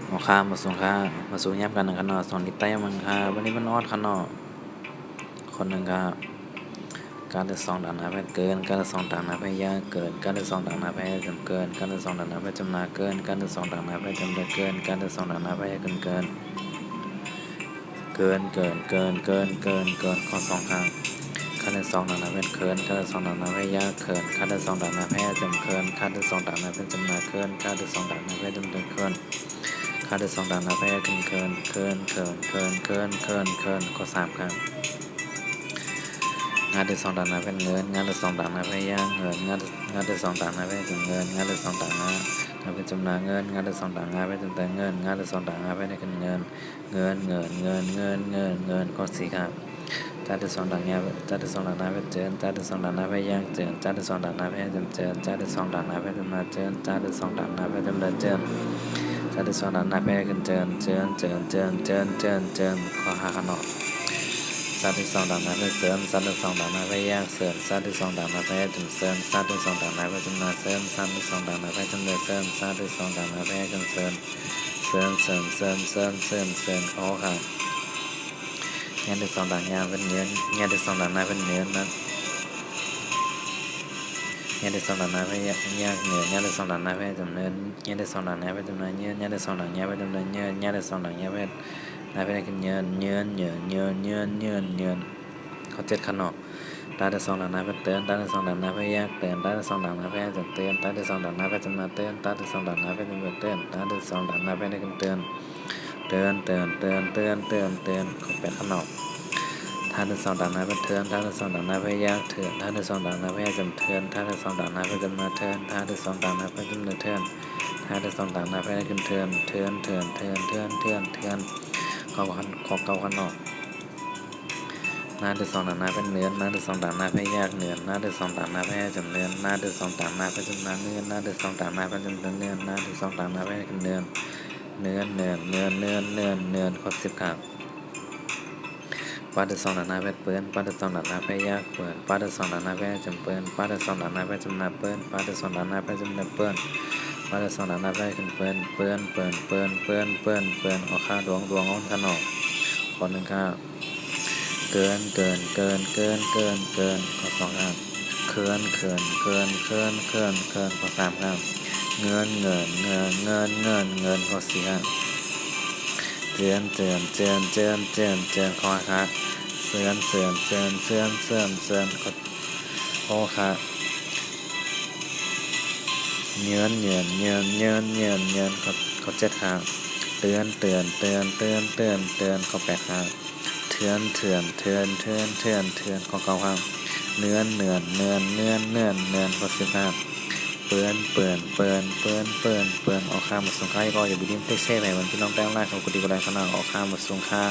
เอาค่ามาส่งค่ามาสู่ยับกันหนึ่งกันเนาะสอนลิตรมันค่าวันนี้มันออดกันเนาะคนหนึ่งก็การที่สองด่านนาไปเกินการที่สองด่านนาไปยากเกินการที่สองด่านนาไปจำเกินการที่สองด่านนาไปจำนาเกินการที่สองด่านนาไปจำได้เกินการที่สองด่านนาไปเกินข้อสองข้างขั้นที่สองด่านนาไปเกินขั้นที่สองด่านนาไปยากเกินขั้นที่สองด่านนาไปจำเกินขั้นที่สองด่านนาไปจำนาเกินขั้นที่สองด่านนาไปจำได้เกินขั้นที่สองด่านนาไปเกินข้อสามข้างงานที่สองด่านนาเป็นเงินงานที่สองด่านนาไปย่างเงินงานที่สองด่านนาไปจำเงินงานที่สองด่านนาไปจำนาเงินงานที่สองด่านนาไปจำแต่เงินงานที่สองด่านนาไปได้กันเงินข้อสี่ครับจานที่สองด่านนาจานที่สองด่านนาไปเจินจานที่สองด่านนาไปย่างเจินจานที่สองด่านนาไปจำเจินจานที่สองด่านนาไปจำนาเจินจานที่สองด่านนาไปจำได้เจินจานที่สองด่านนาไปกันเจินข้อห้าขนมสัตว์ที่สองด่านนาไปเสริมสัตว์ที่สองด่านนาไปแยกเสริมสัตว์ที่สองด่านนาไปจุดเสริมสัตว์ที่สองด่านนาไปจำนาเสริมสัตว์ที่สองด่านนาไปจำเลยเสริมสัตว์ที่สองด่านนาไปกันเสริมเขาค่ะงานที่สองด่านยาเป็นเนื้องานที่สองด่านนาเป็นเนื้อนั้นงานที่สองด่านนาไปแยกเนื้องานที่สองด่านนาไปจำเนินงานที่สองด่านนาไปจำเนินเนื้องานที่สองด่านนาไปจำเนินเนื้องานที่สองด่านนาไปนาไปกันเนื้อเขาเจ็ดขนมตาที่สองด่านนาไปเตือนตาที่สองด่านนาไปแยกเตือนตาที่สองด่านนาไปจำเตือนตาที่สองด่านนาไปจำนาเตือนตาที่สองด่านนาไปจำเตือนตาที่สองด่านนาไปได้กันเตือนเขาเป็นขนมท่าที่สองด่านนาไปเตือนท่าที่สองด่านนาไปแยกเตือนท่าที่สองด่านนาไปจำเตือนท่าที่สองด่านนาไปจำนาเตือนท่าที่สองด่านนาไปจำเตือนท่าที่สองด่านนาไปได้กันเตือนเขาเก่าขนมหน้าที่สองด่านหน้าเป็นเนื้อหน้าที่สองด่านหน้าไปแยกเนื้อหน้าที่สองด่านหน้าไปจำเนื้อหน้าที่สองด่านหน้าไปจำนาเนื้อหน้าที่สองด่านหน้าไปจำเนื้อหน้าที่สองด่านหน้าไปเนื้อข้อสิบครับป้าที่สองด่านหน้าไปเปิ้นป้าที่สองด่านหน้าไปแยกเปิ้นป้าที่สองด่านหน้าไปจำเปิ้นป้าที่สองด่านหน้าไปจำนาเปิ้นป้าที่สองด่านหน้าไปจำเนื้อเปิ้นป้าที่สองด่านหน้าไปขึ้นเปิ้นเอาข้าดวงอ้นขนมคนหนึ่งข้าเกินข้อสองครับเคินข้อสามครับเงินข้อสี่ครับเจือนข้อครับเสื่อนข้อครับเงินข้อเจ็ดครับเตือนข้อแปดครับเถื่อนข้อเก้าครับเนื้อข้อสิบครับเปื้อนเอาข้ามมาส่งค่าก็อย่าไปดิ้มเต้เซ่ไปมันพี่น้องแป้งล่าเขากุฏิกุไลขนาดเอาข้ามมาส่งค่า